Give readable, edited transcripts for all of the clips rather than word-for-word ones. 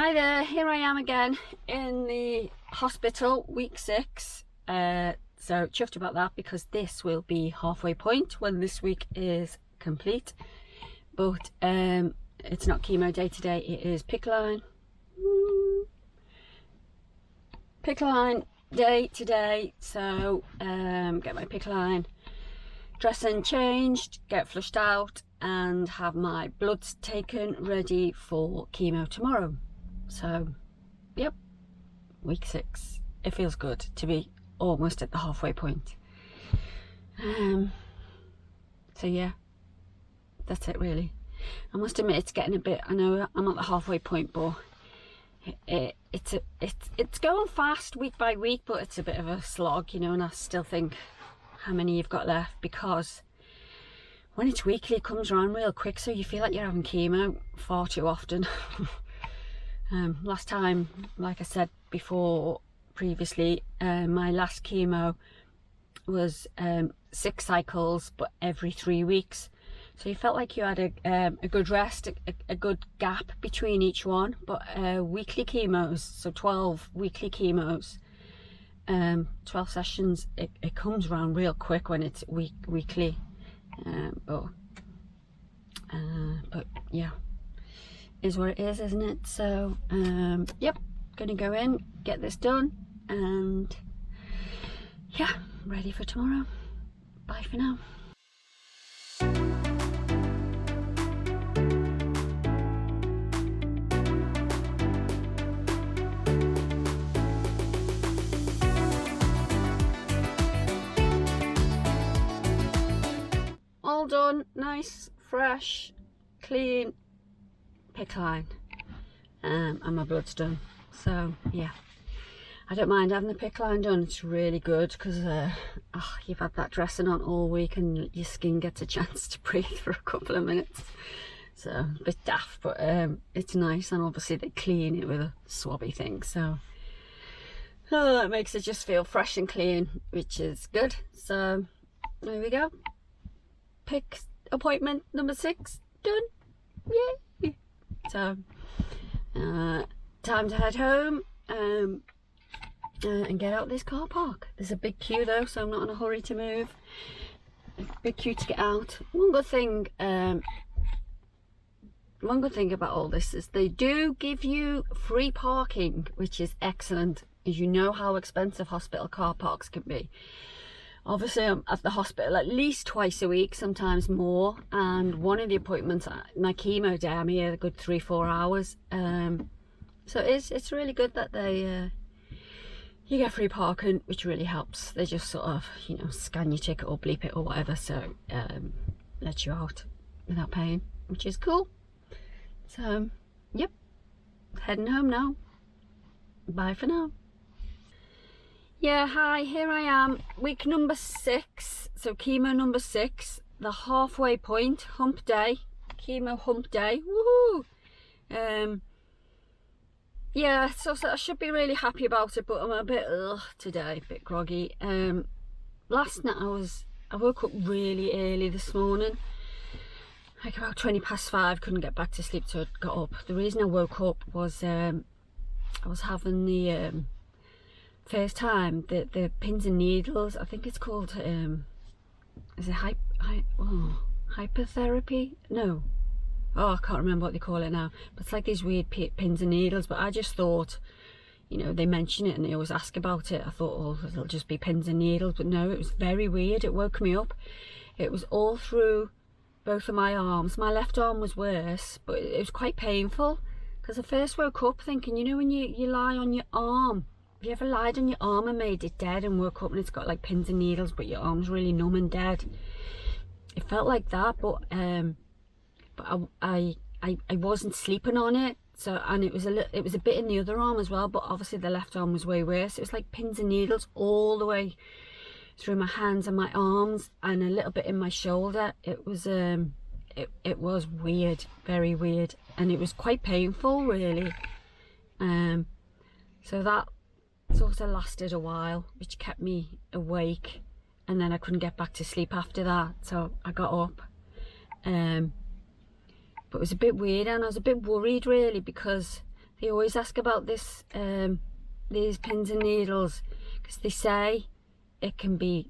Hi there, here I am again in the hospital, week 6. So chuffed about that because this will be halfway point when this week is complete. But it's not chemo day today, it is pick line. Pick line day today, so get my pick line dressing changed, get flushed out and have my bloods taken ready for chemo tomorrow. So yep, week 6. It feels good to be almost at the halfway point. So yeah, that's it really. I must admit it's getting a bit, I know I'm at the halfway point, but it's going fast week by week, but it's a bit of a slog, you know, and I still think how many you've got left, because when it's weekly it comes around real quick, so you feel like you're having chemo far too often. Last time, like I said before previously, my last chemo was 6 cycles but every 3 weeks, so you felt like you had a good rest, a good gap between each one. But weekly chemos, so 12 weekly chemos, 12 sessions, it comes around real quick when it's weekly. But yeah, is what it is, isn't it? So yep, gonna go in, get this done, and yeah, ready for tomorrow. Bye for now. All done, nice, fresh, clean pick line, and my blood's done. So yeah, I don't mind having the pick line done. It's really good because you've had that dressing on all week and your skin gets a chance to breathe for a couple of minutes. So a bit daft, but it's nice, and obviously they clean it with a swabby thing, so it makes it just feel fresh and clean, which is good. So there we go. Pick appointment number 6 done. Yay! So time to head home and get out this car park. There's a big queue though, so I'm not in a hurry to move. A big queue to get out. One good thing about all this is they do give you free parking, which is excellent, as you know how expensive hospital car parks can be. Obviously I'm at the hospital at least twice a week, sometimes more, and one of the appointments, my chemo day, I'm here a good 3-4 hours. So it's really good that they you get free parking, which really helps. They just sort of, you know, scan your ticket or bleep it or whatever, so let you out without paying, which is cool. So yep, heading home now. Bye for now. Yeah, hi, here I am, week number 6, so chemo number 6, the halfway point, hump day, chemo hump day, woohoo! Yeah, so I should be really happy about it, but I'm a bit today, a bit groggy. Last night I woke up really early this morning, like about 5:20, couldn't get back to sleep, so I got up. The reason I woke up was I was having the first time the pins and needles, I think it's called is it hypertherapy? No, I can't remember what they call it now, but it's like these weird pins and needles. But I just thought, you know, they mention it and they always ask about it, I thought, oh, it'll just be pins and needles, but no, it was very weird. It woke me up. It was all through both of my arms. My left arm was worse, but it was quite painful, because I first woke up thinking, you know, when you lie on your arm, have you ever lied on your arm and made it dead and woke up and it's got like pins and needles but your arm's really numb and dead? It felt like that, but I wasn't sleeping on it, so, and it was a bit in the other arm as well, but obviously the left arm was way worse. It was like pins and needles all the way through my hands and my arms and a little bit in my shoulder. It was it was weird, very weird, and it was quite painful really. So that sort of lasted a while, which kept me awake, and then I couldn't get back to sleep after that, so I got up. But it was a bit weird, and I was a bit worried really, because they always ask about this, these pins and needles, because they say it can be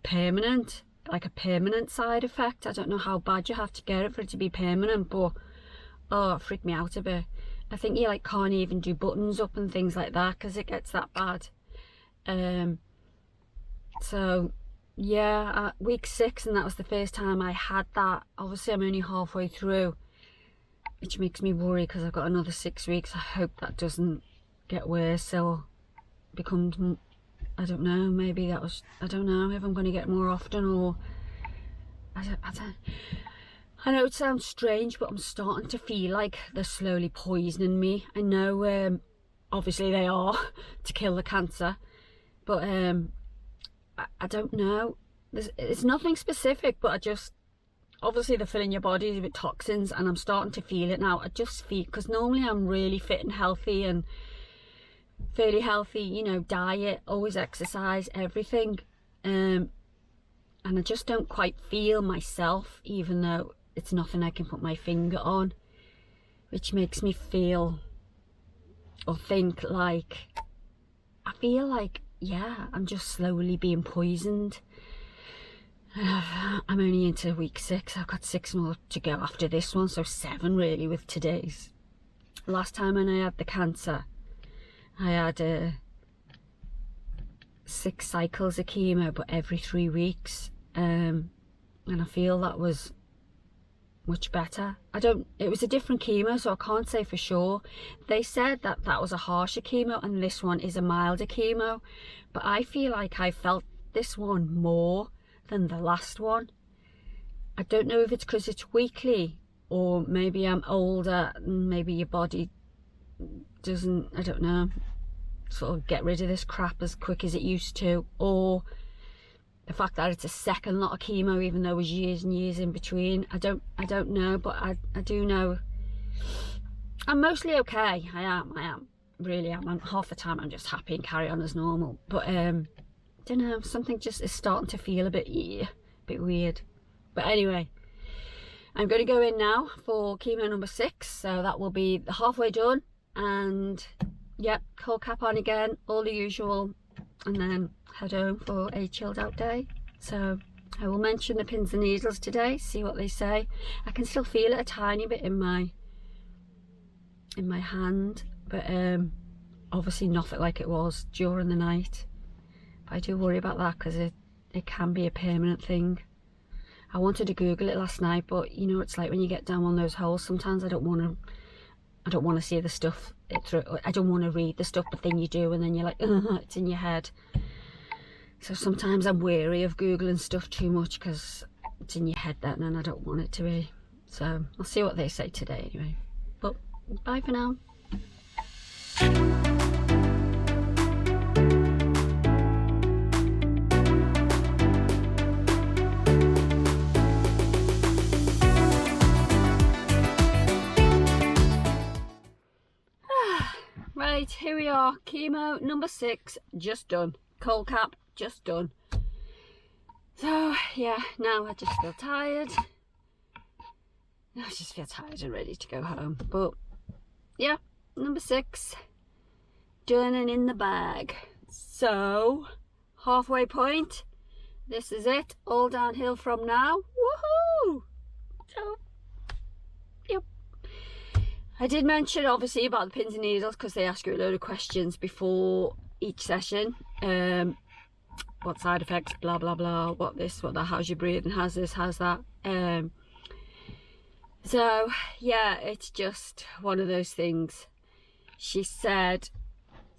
permanent, like a permanent side effect. I don't know how bad you have to get it for it to be permanent, but oh, it freaked me out a bit. I think you like can't even do buttons up and things like that because it gets that bad. So yeah, week 6, and that was the first time I had that. Obviously I'm only halfway through, which makes me worry because I've got another 6 weeks. I hope that doesn't get worse or becomes, I don't know, maybe that was, I don't know if I'm going to get more often, or I know it sounds strange, but I'm starting to feel like they're slowly poisoning me. I know obviously they are to kill the cancer, but I don't know. It's nothing specific, but I just, obviously they're filling your body with toxins, and I'm starting to feel it now. I just feel, because normally I'm really fit and healthy and fairly healthy, you know, diet, always exercise, everything, and I just don't quite feel myself, even though it's nothing I can put my finger on, which makes me feel or think like, I feel like, yeah, I'm just slowly being poisoned. I'm only into week 6. I've got 6 more to go after this one, so 7 really with today's. Last time when I had the cancer, I had 6 cycles of chemo, but every 3 weeks, and I feel that was much better. It was a different chemo, so I can't say for sure. They said that that was a harsher chemo and this one is a milder chemo, but I feel like I felt this one more than the last one. I don't know if it's because it's weekly, or maybe I'm older and maybe your body doesn't, I don't know, sort of get rid of this crap as quick as it used to, or the fact that it's a second lot of chemo even though it was years and years in between. I don't know, but I do know I'm mostly okay. I am really am. Half the time I'm just happy and carry on as normal, but don't know, something just is starting to feel a bit weird. But anyway, I'm going to go in now for chemo number 6, so that will be halfway done, and yep, cold cap on again, all the usual, and then head home for a chilled out day. So I will mention the pins and needles today, see what they say. I can still feel it a tiny bit in my hand, but obviously nothing like it was during the night. But I do worry about that because it can be a permanent thing. I wanted to Google it last night, but you know, it's like when you get down one of those holes, sometimes I don't want to see the stuff through. I don't want to read the stuff, but then you do, and then you're like, it's in your head. So sometimes I'm wary of Googling stuff too much because it's in your head then, and I don't want it to be. So I'll see what they say today anyway. But bye for now. Right, here we are, chemo number 6, just done. Cold cap, just done. So yeah, now I just feel tired. I just feel tired and ready to go home. But yeah, number 6, done and in the bag. So, halfway point. This is it, all downhill from now. Woohoo! So, yep. I did mention obviously about the pins and needles because they ask you a load of questions before each session. What side effects, blah blah blah, what this, what that, how's your breathing, how's this, how's that. So yeah, it's just one of those things. She said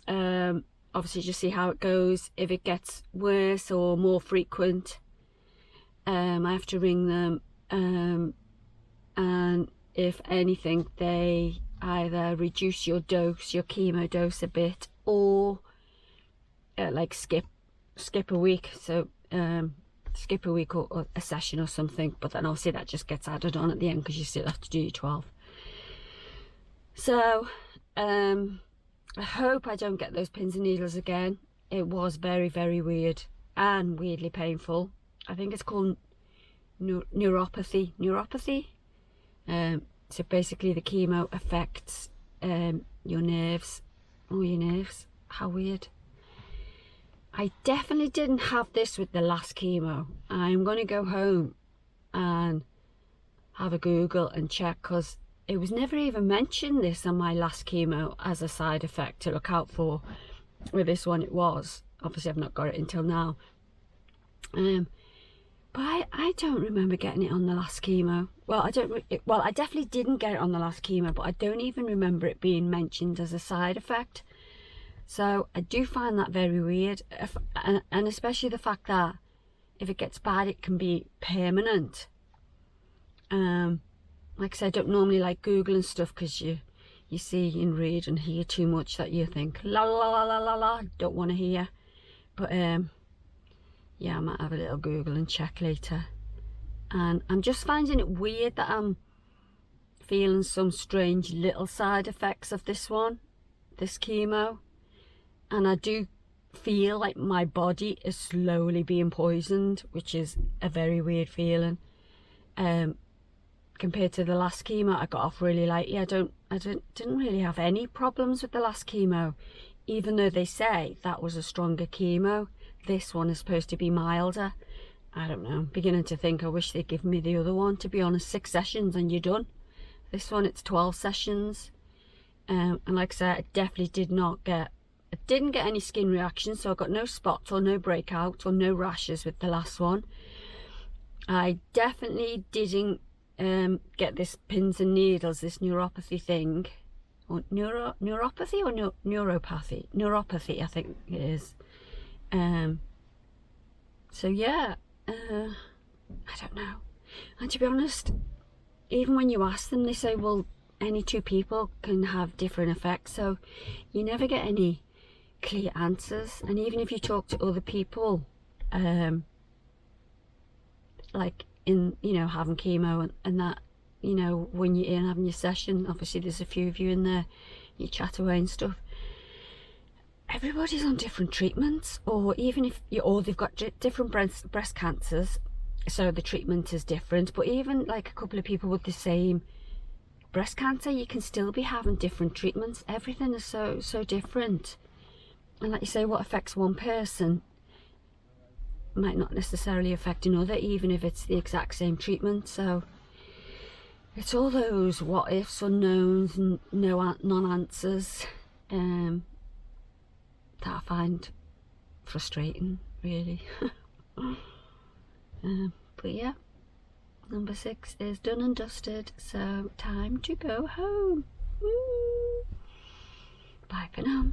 obviously just see how it goes. If it gets worse or more frequent, I have to ring them, and if anything they either reduce your dose, your chemo dose a bit, or like skip a week. So skip a week or a session or something, but then obviously that just gets added on at the end because you still have to do your 12. So I hope I don't get those pins and needles again. It was very, very weird and weirdly painful. I think it's called neuropathy. So basically the chemo affects your nerves. Oh, your nerves. How weird. I definitely didn't have this with the last chemo. I'm going to go home and have a Google and check, because it was never even mentioned this on my last chemo as a side effect to look out for. With this one it was. Obviously I've not got it until now. But I don't remember getting it on the last chemo. Well, I definitely didn't get it on the last chemo, but I don't even remember it being mentioned as a side effect. So I do find that very weird, and especially the fact that if it gets bad, it can be permanent. Like I said, I don't normally like Googling stuff, because you see and read and hear too much that you think la la la la la la, don't want to hear. But yeah, I might have a little Google and check later. And I'm just finding it weird that I'm feeling some strange little side effects of this chemo. And I do feel like my body is slowly being poisoned, which is a very weird feeling. Compared to the last chemo, I got off really lightly. I didn't really have any problems with the last chemo, even though they say that was a stronger chemo. This one is supposed to be milder. I don't know, I'm beginning to think I wish they'd give me the other one, to be honest. 6 sessions and you're done. This one, it's 12 sessions. And like I said, I definitely didn't get any skin reactions, so I got no spots or no breakouts or no rashes with the last one. I definitely didn't get this pins and needles, this neuropathy thing, or neuropathy or neuropathy? Neuropathy, I think it is. So yeah, I don't know. And to be honest, even when you ask them, they say, well, any 2 people can have different effects, so you never get any clear answers. And even if you talk to other people, like in, having chemo and that, when you're in having your session, obviously there's a few of you in there, you chat away and stuff, everybody's on different treatments, or even if they've got different breast cancers, so the treatment is different. But even like a couple of people with the same breast cancer, you can still be having different treatments. Everything is so different. And like you say, what affects one person might not necessarily affect another, even if it's the exact same treatment. So it's all those what ifs, unknowns, and non-answers that I find frustrating, really. But yeah, number 6 is done and dusted, so time to go home. Woo! Bye for now.